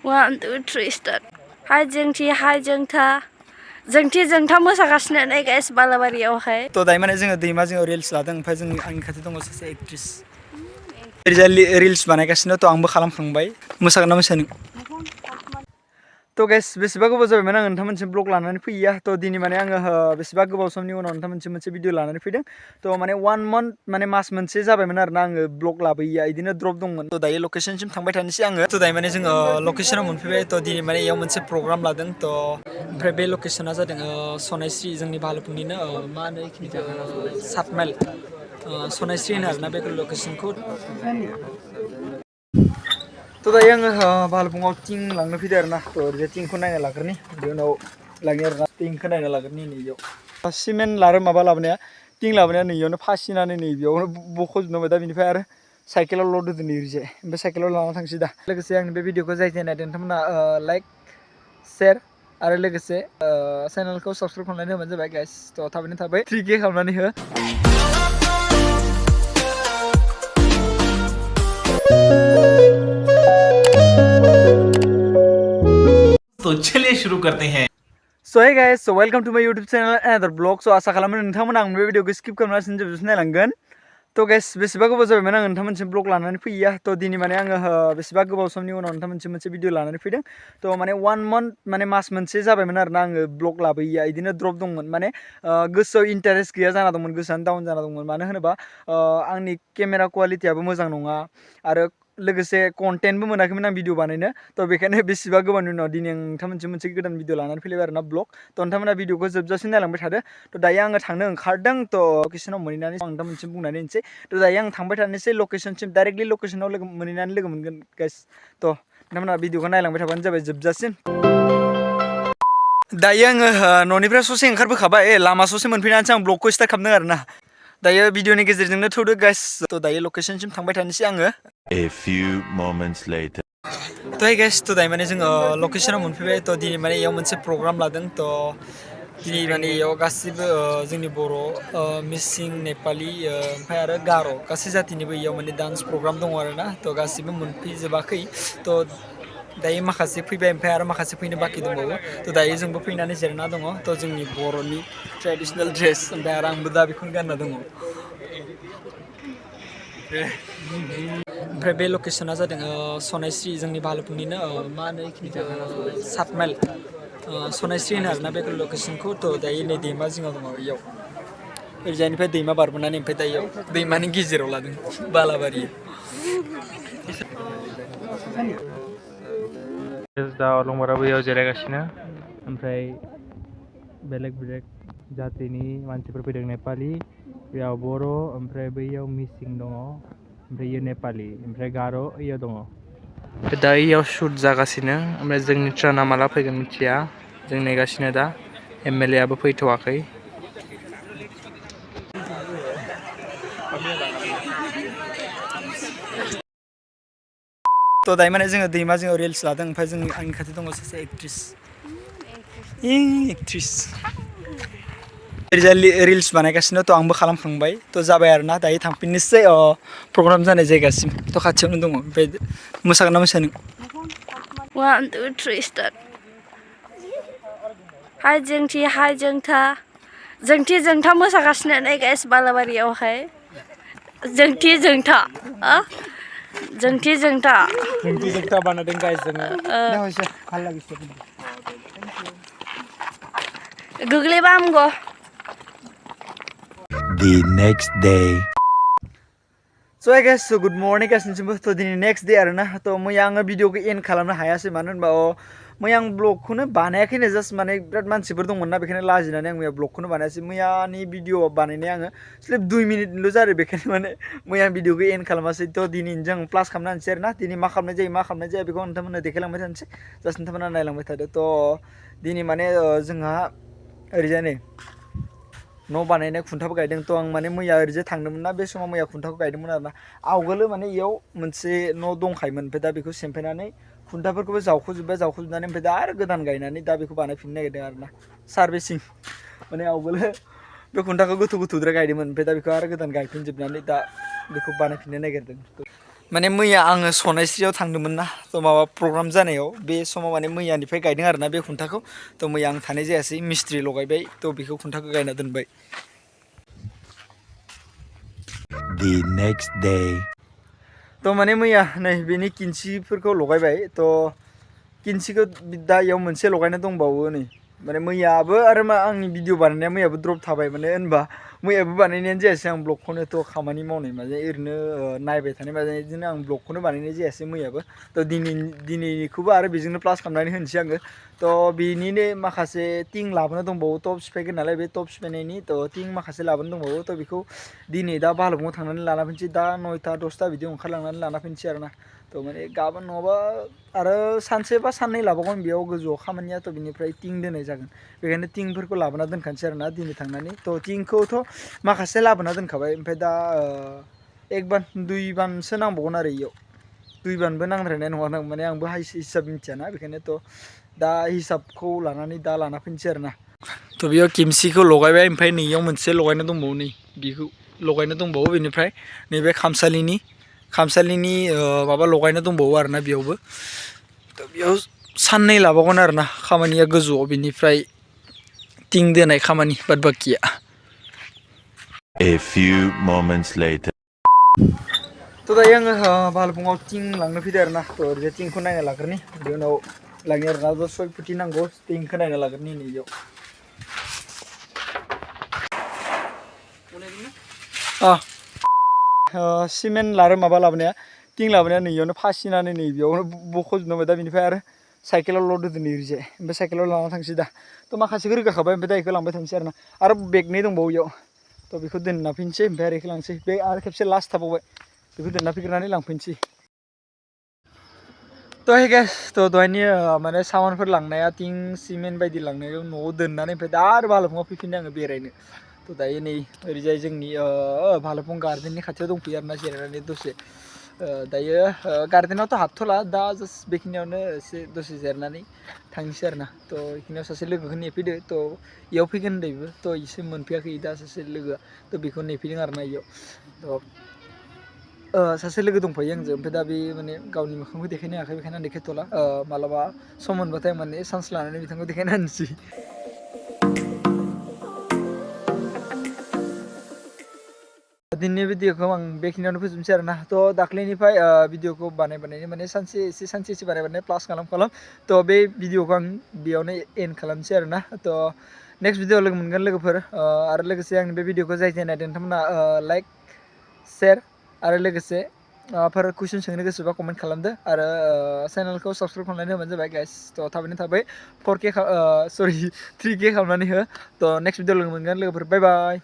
1, 2, 3 start. Hai जोंथा जोंथा मोसागासिनो नै guys बालाबारियावहाय तो दायो माने जोङो दैमा जोङो रिल्स लादों ओमफ्राय जोंनि आंनि खाथि दङ सासे एक्ट्रेस रिल्स बानायगासिनो तो आंबो खालामखांबाय मोसागोन ना मोसानो तो गाइस बेसेबा गोबाव जाबायमोन आं नोंथांमोनसिम ब्लग लानानै फैया तो दिनै माने आङो बेसेबा गोबाव समनि उनाव नोंथांमोनसिम मोनसे भिडिअ लानानै फैदों तो माने 1 month माने मास मोनसे जाबायमोन आरोना आङो ब्लग लाबोयैया इदिनो ड्रप दंमोन तो दायो लकेशनसिम थांबाय थानोसै आङो तो दायो माने जोङो लकेशनाव मोनफैबाय तो दिनै माने इयाव मोनसे प्रग्राम लादों तो ओमफ्राय बे लकेशना जादों सनायस्रि जोंनि भालुकनिनो मा होनो इखिनिखौ 7 माइल सनायस्रि होनो आरोना बे लकेशनखौ तो दायो आङो भालुकआव थिं लांनो फैदों आरोना तो ओरैजाय थिंखौ नायना लाग्रोनि बेनि उनाव लांनि आरोना थिंखौ नायना लाग्रोनि नैयाव सिमेन्ट लारो माबा लाबोनाया थिं लाबोनाया नैयावनो फासिनानै नै बेयावनो बख'जोबनांबाय दा बेनिफ्राय आरो साइकेलाव लड होदों नै ओरैजाय ओमफ्राय साइकेलाव लाना थांसै दा लोगोसे आंनि बे भिडिअखौ जाय जाय नायदों नोंथांमोना लाइक शेयार आरो लोगोसे चेनेलखौ साबस्क्राइब खालामनानै होबानो जाबाय गाइस तो थाबैनो थाबाय 3K खालामनानै हो तो चलिए शुरू करते हैं So hey guys, so welcome to my YouTube channel another vlog. So आशा खालामो नोंथांमोना आं बे भिडिअखौ स्किप खालामनानै जोबजासिम नायलांगोन तो गाइस बेसेबा गोबाव जाबायमोन आं नोंथांमोनसिम ब्लग लानानै फैया तो दिनै माने आङो बेसेबा गोबाव समनि उनाव नोंथांमोनसिम मोनसे भिडिअ लानानै फैदों तो माने 1 month माने मास मोनसे जाबायमोन आरोना आङो ब्लग लाबोयैया इदिनो ड्रप दंमोन माने गोसोआव इन्टारेस्ट गैया जाना दंमोन गोसोआनो डाउन जाना दंमोन मानो होनोबा आंनि केमेरा क्वालिटियाबो मोजां नङा आरो लोगोसे कन्टेन्टबो मोनाखैमोन आं भिडिअ बानायनो तो बेखायनो बेसेबा गोबावनि उनाव दिनै आं नोंथांमोनसिम मोनसे गोदान भिडिअ लानानै फैलायबाय आरोना ब्लग तो नोंथांमोना भिडिअखौ जोबजासिम नायलांबाय थादो तो दायो आङो थांनो ओंखारदों तो लकेशनाव मोनहैनानै आं नोंथांमोनसिम बुंनानै होनोसै तो दायो आं थांबाय थानोसै लकेशनसिम डाइरेक्टलि लकेशनाव मोनहैनानै लोगो मोनगोन गाइस तो नोंथांमोना भिडिअखौ नायलांबाय थाबानो जाबाय जोबजासिम दायो आङो न'निफ्राय ससे ओंखारबोखाबाय लामा ससे मोनफैनानैसो आं ब्लगखौ स्टार्ट खालामदों आरोना दायो भिडिअनि गेजेरजोंनो थौदो गाइस तो दायो लकेशनसिम थांबाय थानोसै आङो A few moments later. तो hey guys तो दायो माने जोङो लकेशनाव मोनफैबाय तो दिनै माने इयाव मोनसे प्रग्राम लादों तो दिनै माने इयाव गासिबो जोंनि बर' मिसिं नेपालि ओमफ्राय आरो गार' गासै जातिनिबो इयाव माने डान्स प्रग्राम दङ आरोना तो गासिबो मोनफैजोबाखै तो दायो माखासे फैबाय ओमफ्राय आरो माखासे फैनो बाखि दंबावो तो दायो जोंबो फैनानै जिरायना दङ तो जोंनि बर'नि ट्रेडिशनेल ड्रेस ओमफ्राय आरो आंबो दा बेखौनो गानना दङ ओमफ्राय बे लकेशना जादों सनायस्रि जोंनि भालुकनिनो मा होनो इखिनिखौ 7 माइल सनायस्रि होनो आरोना बे लकेशनखौ तो दायो नै दैमा जिङाव दङ इयाव ओरैजायनिफ्राय दैमा बारबोनानै ओमफ्राय दायो दैमानि गेजेराव लादों बालाबारि दा अलंबाराबो बेयाव जिरायगासिनो ओमफ्राय बेलेग जातिनि मानसिफोर फैदों नेपालि बेयाव बर' ओमफ्राय बैयाव मिसिं दङ ओमफ्राय इयो नेपालि ओमफ्राय गार' इयाव दङ दा इयाव शुट जागासिनो ओमफ्राय जोंनि ट्रेना माला फैगोन मिथिया जों नेगासिनो दा MLA आबो फैथ'वाखै तो दायो माने जोङो दैमा जोङो रिल्स लादों ओमफ्राय जोंनि आंनि खाथि दङ सासे एक्ट्रेस रिल्स बानायगासिनो तो आंबो खालामखांबाय तो जाबाय आरोना दायो थांफिननोसै प्रग्राम जानाय जायगासिम तो खाथियावनो दङ ओमफ्राय मोसागोन ना मोसानो 1, 2, 3 start. Hai जोंथा मोसागासिनो नै गाइस बालाबारियावहाय जोंथा बानायदों गाइस जोङो गोग्लैबा हामगौ The next day. So I guess so good morning गासिनिसिमबो तो दिनै नेक्स्ट डे आरोना तो मैया आङो भिडिअखौ एन्ड खालामनो हायासै मानो होनबा मैया आं ब्लगखौनो बानायाखैनो जास्ट माने बिराद मानसिफोर दंमोन ना बेखायनो लाजिनानै आं मैया ब्लगखौनो बानायासै मैयानि भिडिअ बानायनाया आङो सिर्फ 2 मिनिटल' जादों बेखायनो माने मैया भिडिअखौ एन्ड खालामासै तो दिनै जों प्लास खालामना होनोसै आरोना दिनै मा खालामनाय जाया बेखौ नोंथांमोननो देखायलांबाय थानोसै जास्ट नोंथांमोना नायलांबाय थादो तो दिनै माने जोंहा ओरैजाय नै न' बानायनाय खुन्थाबो गायदों तो आं माने मैया ओरैजाय थांदोंमोन ना बे समाव मैया खुन्थाखौ गायदोंमोन आरोना आवगोलो माने इयाव मोनसे न' दंखायोमोन ओमफ्राय दा बेखौ सेमफायनानै खुन्थाफोरखौबो जावख'जोबनानै ओमफ्राय दा आरो गोदान गायनानै दा बेखौ बानायफिननो नागिरदों आरोना सार्भिसिं माने आवगोलो बे खुन्थाखौ गोथौद्राय गायदोंमोन ओमफ्राय दा बेखौ आरो गोदान गायफिनजोबनानै दा बेखौ बानायफिननो नागिरदों माने मैया आङो सनायस्रियाव थांदोंमोन ना थ' माबा प्रग्राम जानायाव बे समाव माने मैयानिफ्राय गायदों आरोना बे खुन्थाखौ थ' मैया आं थानाय जायासै मिस्ट्रि लगायबाय थ' बेखौ खुन्थाखौ गायना दोनबाय The next day. थ' माने मैया नै बेनि किन्सिफोरखौ लगायबाय थ' किन्सिखौ दा इयाव मोनसे लगायना दंबावो नै माने मैयाबो आरो मा आंनि भिडिअ बानायनाया मैयाबो द्रप थाबाय माने होनबा मैयाबो बानायनायानो जायासै आं ब्लगखौनोथ' खामानि मावनाय माजे ओरैनो नायबाय थानाय माजे बिदिनो आं ब्लगखौनो बानायनाय जायासै मैयाबो थ' दिनैनिखौबो आरो बेजोंनो प्लास खालामनानै होनोसै आङो थ' बेनिनो माखासे टिं लाबोनो दंबावो टप सिफायगोन नालाय बे टप सिफायनायनि थ' टिं माखासे लाबोनो दंबावो थ' बेखौ दिनै दा बाहालगावआव थांनानै लाना फैनोसै दा 9टा 10टा बिदि ओंखारलांनानै लाना फैनोसै आरोना थ' माने गाबोन नङाबा आरो सानसे बा साननै लाबावगोन बेयाव गोजौआव खामानिया थ' बिनिफ्राय टिं दोननाय जागोन बेखायनो टिंफोरखौ लाबोना दोनखानोसै आरोना दिनै थांनानै थ' टिंखौथ' माखासे लाबोना दोनखाबाय ओमफ्राय दा एक बान दुइ बानसो नांबावगोन आरो इयाव दुइ बानबो नांद्रायनाय नङा माने आंबो हिसाब मिथियाना बेखायनोथ' दा हिसाबखौ लानानै दा लाना फैनोसै आरोना थ' बेयाव केमसिखौ लगायबाय ओमफ्राय नैयाव मोनसे लगायनो दंबावो नै बेखौ लगायनो दंबावो बेनिफ्राय नैबे खामसालिनि माबा लगायनो दंबावो आरोना बेयावबो थ' बेयाव साननै लाबावगोन आरोना खामानिया गोजौआव बिनिफ्राय टिं दोनाय खामानि बाद बाकिया A few moments later. थ' दायो आङो बाहालगावआव टिं लांनो फैदों आरोना थ' ओरैजाय टिंखौ नायना लाग्रोनि बिनि उनाव लांनो आरोना थ' 6 फुटि नांगौ टिंखौ नायना लाग्रोनि नैयाव सिमेन्ट लारो माबा लाबोनाया टिं लाबोनाया नैयावनो फासिनानै नै बेयावनो बख'जोबनांबाय दा बेनिफ्राय आरो साइकेलाव लद होदों ओरैजाय ओमफ्राय साइकेलाव लाना थांसै दा थ' माखासेखौ रोगाखाबाय ओमफ्राय दा बेखौ लांबाय थांसै आरोना आरो बेगनै दंबावो इयाव थ' बेखौ दोनना फैनोसै ओमफ्राय आरो बेखौ लांसै बे आरो खेबसे लास्ट थाबावबाय बेखौ दोनना फैग्रोनानै लांफैनोसै थ' हे गाइस थ' दहायनि माने सामानफोर लांनाया टिं सिमेन्ट बायदि लांनायाव न'आव दोननानै ओमफ्राय दा आरो बाहालगावआव फैफिनदों आङो बेरायनो थ' दायो नै ओरैजाय जोंनि बाहालगाव गार्डेननि खाथियाव दंफैयो आरोना जिरायनानै दसे दायो गार्डेनावथ' हाबथ'ला दा जास्ट बेखिनियावनो एसे दसे जिरायनानै थांनोसै आरोना थ' बेखिनियाव सासे लोगोखौ नेफैदो थ' इयाव फैगोन होनदोंबो थ' इसे मोनफैयाखै दा सासे लोगोआ थ' बेखौ नेफैदों आरोना इयाव थ' सासे लोगो दंफायो आंजों ओमफ्राय दा बे माने गावनि मोखांखौ देखायनो हायाखै बेखायनो आं देखायथ'ला मालाबा सम मोनबाथाय माने चान्स लानानै बिथांखौ देखायना होनोसै दिनैनि भिडिअखौ आं बेखिनियावनो फोजोबनोसै आरोना थ' दाख्लैनिफ्राय भिडिअखौ बानायबानायनो माने सानसे एसे बानायबानाय प्लास खालाम थ' बे भिडिअखौ आं बेयावनो एन्ड खालामनोसै आरोना थ' नेक्स्ट भिडिअ लोगो मोनगोन लोगोफोर आरो लोगोसे आंनि बे भिडिअखौ जाय जाय नायदों नोंथांमोना लाइक शेयार आरो लोगोसे माबाफोर कुइसन सोंनो गोसोबा कमेन्ट खालामदो आरो चेनेलखौ साबसक्राइब खालामनानै होबानो जाबाय गाइस थ' थाबैनो थाबाय 3K खालामनानै हो थ' नेक्स्ट भिडिअ लोगो मोनगोन लोगोफोर बाय बाय